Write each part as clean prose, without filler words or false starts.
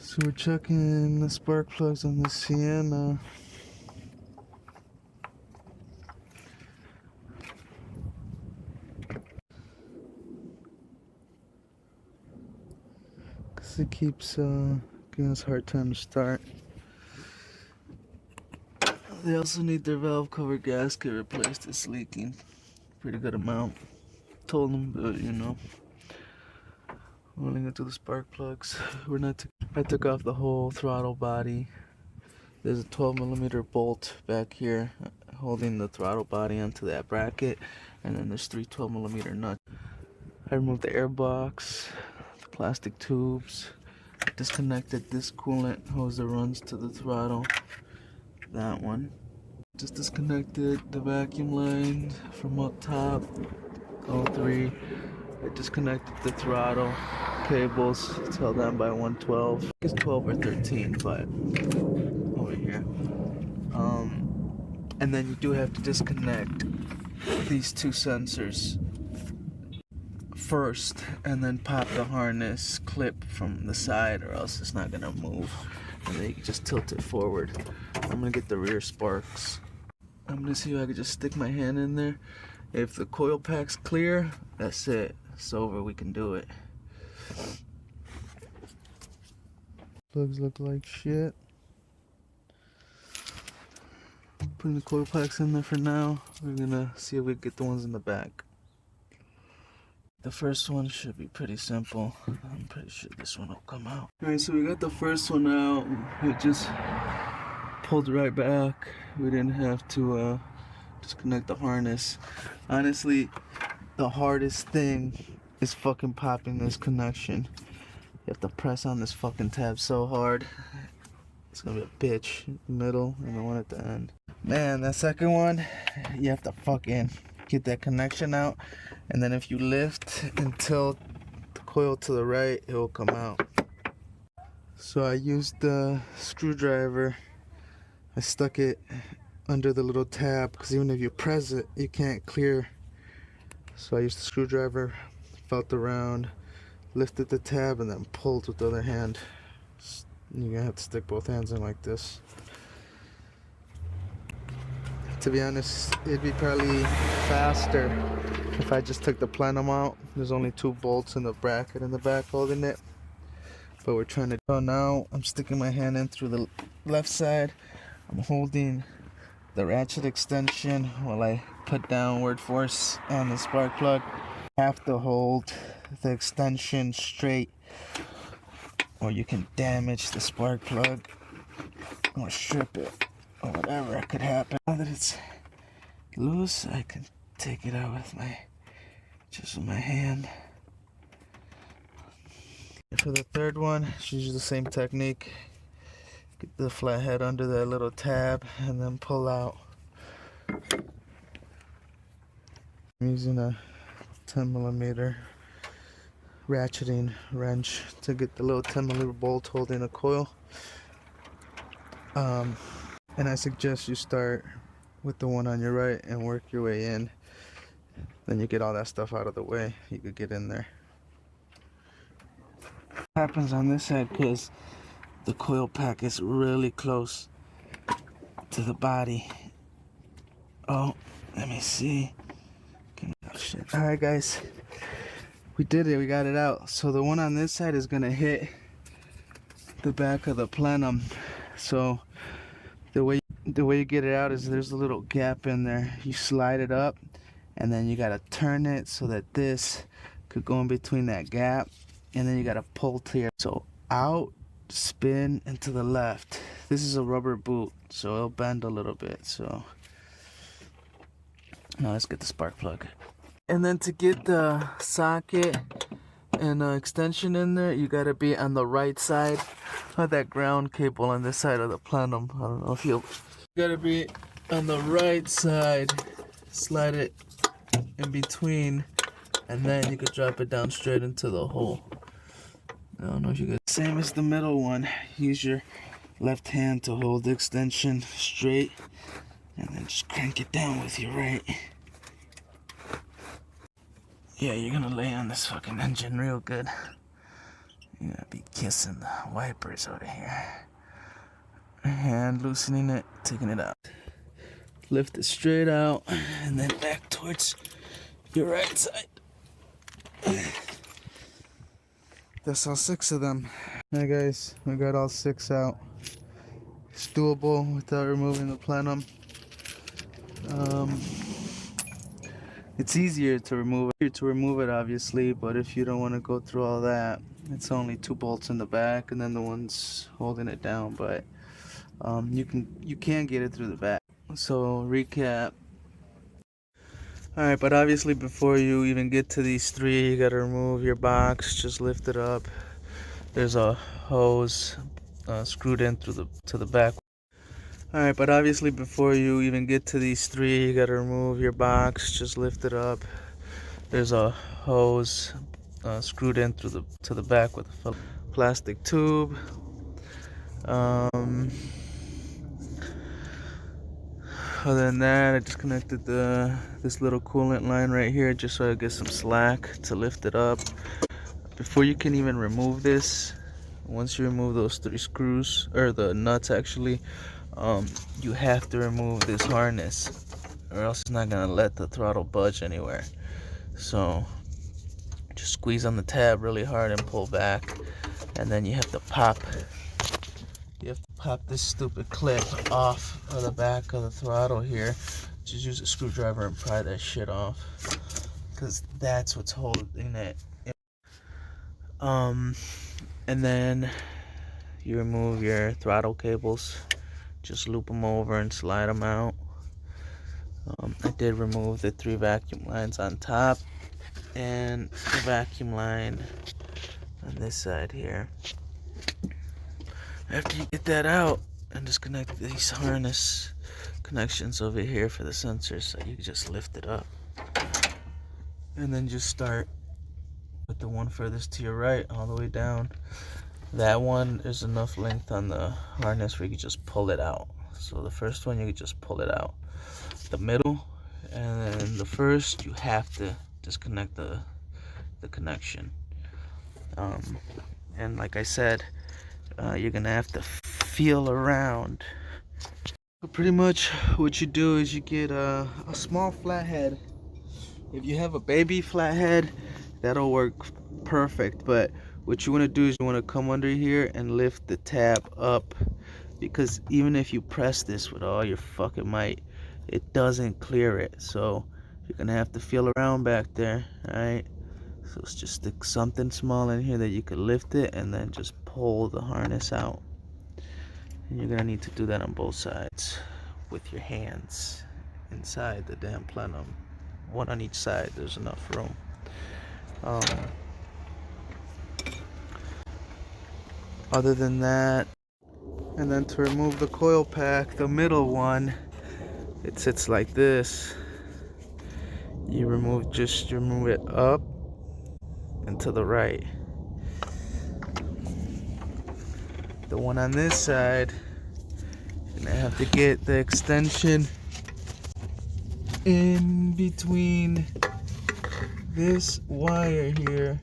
So we're checking the spark plugs on the Sienna. Because it keeps giving us a hard time to start. They also need their valve cover gasket replaced. It's leaking. Pretty good amount. Told them, but you know. Rolling into the spark plugs. I took off the whole throttle body. There's a 12mm bolt back here holding the throttle body onto that bracket, and then there's 3 12mm nuts. I removed the air box, the plastic tubes, disconnected this coolant hose that runs to the throttle, that one. Just disconnected the vacuum line from up top, all 3. I disconnected the throttle cables. It's held down by 112. It's 12 or 13, but over here. And then you do have to disconnect these 2 sensors first, and then pop the harness clip from the side, or else it's not gonna move. And then you can just tilt it forward. I'm gonna get the rear sparks. I'm gonna see if I can just stick my hand in there. If the coil pack's clear, that's it. It's over. We can do it. Plugs look like shit. Putting the coil packs in there for now. We're gonna see if we can get the ones in the back. The first one should be pretty simple. I'm pretty sure this one will come out. Alright, so we got the first one out. It just pulled right back. We didn't have to disconnect the harness. Honestly, the hardest thing is fucking popping this connection. You have to press on this fucking tab so hard. It's gonna be a bitch in the middle and the one at the end. Man, that second one, you have to fucking get that connection out, and then if you lift and tilt the coil to the right, it will come out. So I used the screwdriver. I stuck it under the little tab, because even if you press it, you can't clear. So I used the screwdriver, felt around, lifted the tab, and then pulled with the other hand. You're gonna have to stick both hands in like this. To be honest, it'd be probably faster if I just took the plenum out. There's only 2 bolts in the bracket in the back holding it, but we're trying to go now. I'm sticking my hand in through the left side. I'm holding the ratchet extension while I put downward force on the spark plug. I have to hold the extension straight, or you can damage the spark plug or strip it, or whatever could happen. Now that it's loose, I can take it out with my hand. For the third one, it's usually the same technique. Get the flathead under that little tab and then pull out. I'm using a 10mm ratcheting wrench to get the little 10mm bolt holding a coil. And I suggest you start with the one on your right and work your way in. Then you get all that stuff out of the way. You could get in there. It happens on this side because the coil pack is really close to the body. Oh, let me see. Oh, shit. Alright guys, we did it. We got it out. So the one on this side is gonna hit the back of the plenum. So the way you get it out is there's a little gap in there. You slide it up, and then you gotta turn it so that this could go in between that gap, and then you gotta pull to your out, spin, and to the left. This is a rubber boot, so it'll bend a little bit. So now let's get the spark plug. And then to get the socket and extension in there, you gotta be on the right side of that ground cable on this side of the plenum. I don't know if you gotta be on the right side. Slide it in between, and then you could drop it down straight into the hole. I don't know if you could. Same as the middle one. Use your left hand to hold the extension straight, and then just crank it down with your right. Yeah, you're gonna lay on this fucking engine real good. You're gonna be kissing the wipers over here. And loosening it, taking it out. Lift it straight out and then back towards your right side. That's all 6 of them. Alright guys, we got all 6 out. It's doable without removing the plenum. It's easier to remove it obviously, but if you don't want to go through all that, it's only 2 bolts in the back and then the ones holding it down, but you can get it through the back. So recap. Alright, but obviously before you even get to these 3, you gotta remove your box. Just lift it up. There's a hose screwed in to the back. Alright, but obviously before you even get to these 3, you gotta remove your box. Just lift it up. There's a hose screwed in to the back with a plastic tube. Other than that, I just connected this little coolant line right here just so I get some slack to lift it up. Before you can even remove this, once you remove those 3 screws, or the nuts actually, you have to remove this harness or else it's not gonna let the throttle budge anywhere. So just squeeze on the tab really hard and pull back, and then you have to pop this stupid clip off of the back of the throttle here. Just use a screwdriver and pry that shit off, because that's what's holding it. And then you remove your throttle cables. Just loop them over and slide them out. I did remove the 3 vacuum lines on top and the vacuum line on this side here. After you get that out, and disconnect these harness connections over here for the sensors, so you just lift it up. And then just start with the one furthest to your right all the way down. That one is enough length on the harness where you can just pull it out. So the first one, you can just pull it out. The middle and then the first, you have to disconnect the connection. And like I said, you're gonna have to feel around. So pretty much what you do is you get a small flathead. If you have a baby flathead, that'll work perfect, but what you want to do is you want to come under here and lift the tab up, because even if you press this with all your fucking might, it doesn't clear it. So you're gonna have to feel around back there. Alright, so it's just stick something small in here that you could lift it and then just pull the harness out. And you're gonna need to do that on both sides with your hands inside the damn plenum. One on each side, there's enough room. Other than that, and then to remove the coil pack, the middle one, it sits like this. You remove it up and to the right. The one on this side, you're gonna have to get the extension in between this wire here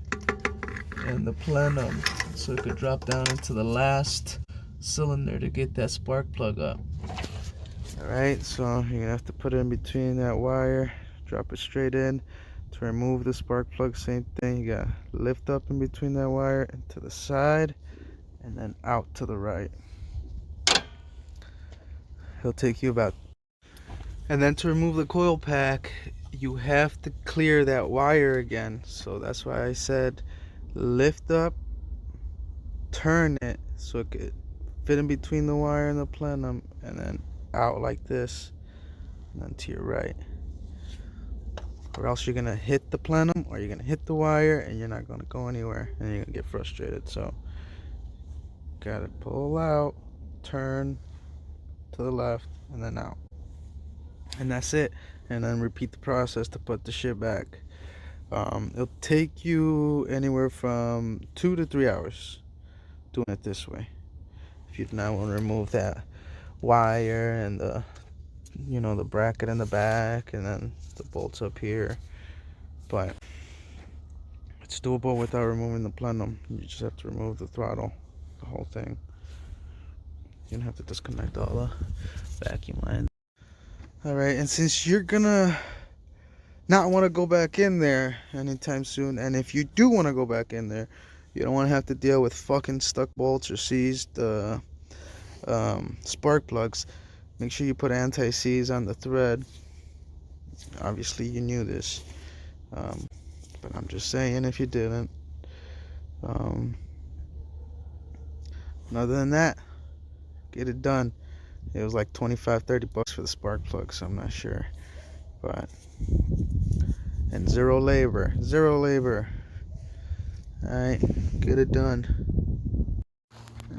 and the plenum, so it could drop down into the last cylinder to get that spark plug up. Alright, so you're gonna have to put it in between that wire, drop it straight in. To remove the spark plug, same thing, you gotta lift up in between that wire and to the side and then out to the right. It'll take you about. And then to remove the coil pack, you have to clear that wire again. So that's why I said lift up, turn it so it could fit in between the wire and the plenum, and then out like this, and then to your right. Or else you're gonna hit the plenum or you're gonna hit the wire and you're not gonna go anywhere and you're gonna get frustrated. So gotta pull out, turn to the left, and then out. And that's it. And then repeat the process to put the shit back. It'll take you anywhere from 2 to 3 hours doing it this way. If you now want to remove that wire and the bracket in the back and then the bolts up here. But It's doable without removing the plenum. You just have to remove the throttle, the whole thing. You don't have to disconnect all the vacuum lines. Alright, and since you're gonna not want to go back in there anytime soon, and if you do want to go back in there, you don't want to have to deal with fucking stuck bolts or seized spark plugs. Make sure you put anti-seize on the thread. Obviously you knew this, but I'm just saying if you didn't. And other than that, get it done. It was like 25-30 bucks for the spark plug, so I'm not sure, but and zero labor. Alright, get it done.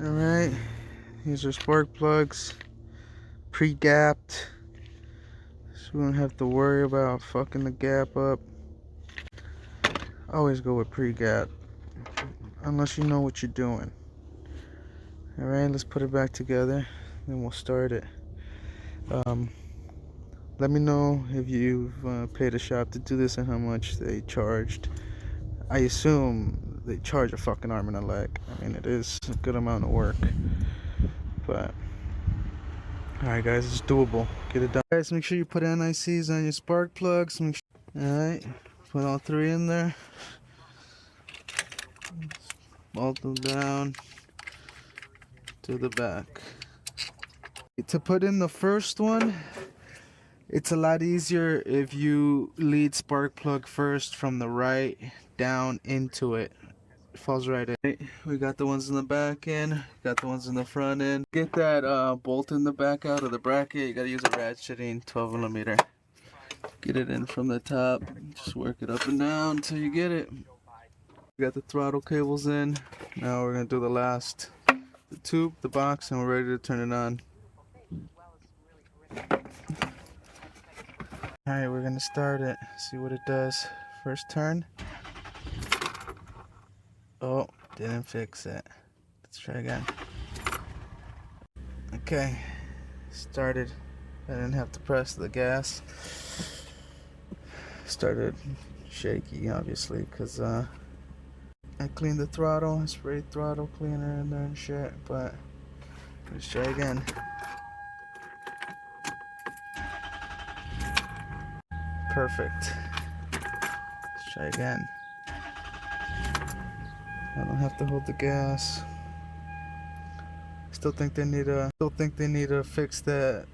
Alright, these are spark plugs, pre-gapped, so we don't have to worry about fucking the gap up. Always go with pre-gap, unless you know what you're doing. Alright, let's put it back together, then we'll start it. Let me know if you've paid a shop to do this and how much they charged. I assume they charge a fucking arm and a leg. I mean, it is a good amount of work, but alright guys, it's doable. Get it done. Guys, make sure you put NICs on your spark plugs. Alright, put all three in there. Bolt them down to the back. To put in the first one, it's a lot easier if you lead spark plug first from the right down into it. It falls right in. We got the ones in the back end, got the ones in the front end. Get that bolt in the back out of the bracket. You gotta use a ratcheting 12mm. Get it in from the top. Just work it up and down until you get it. We got the throttle cables in. Now we're gonna do the last, the tube, the box, and we're ready to turn it on. Alright, we're gonna start it, see what it does. First turn. Oh, didn't fix it. Let's try again. Okay, started. I didn't have to press the gas. Started shaky, obviously, because I cleaned the throttle. I sprayed throttle cleaner in there and shit, but let's try again. Perfect. Let's try again. I don't have to hold the gas. Still think they need to fix that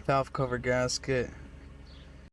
valve cover gasket.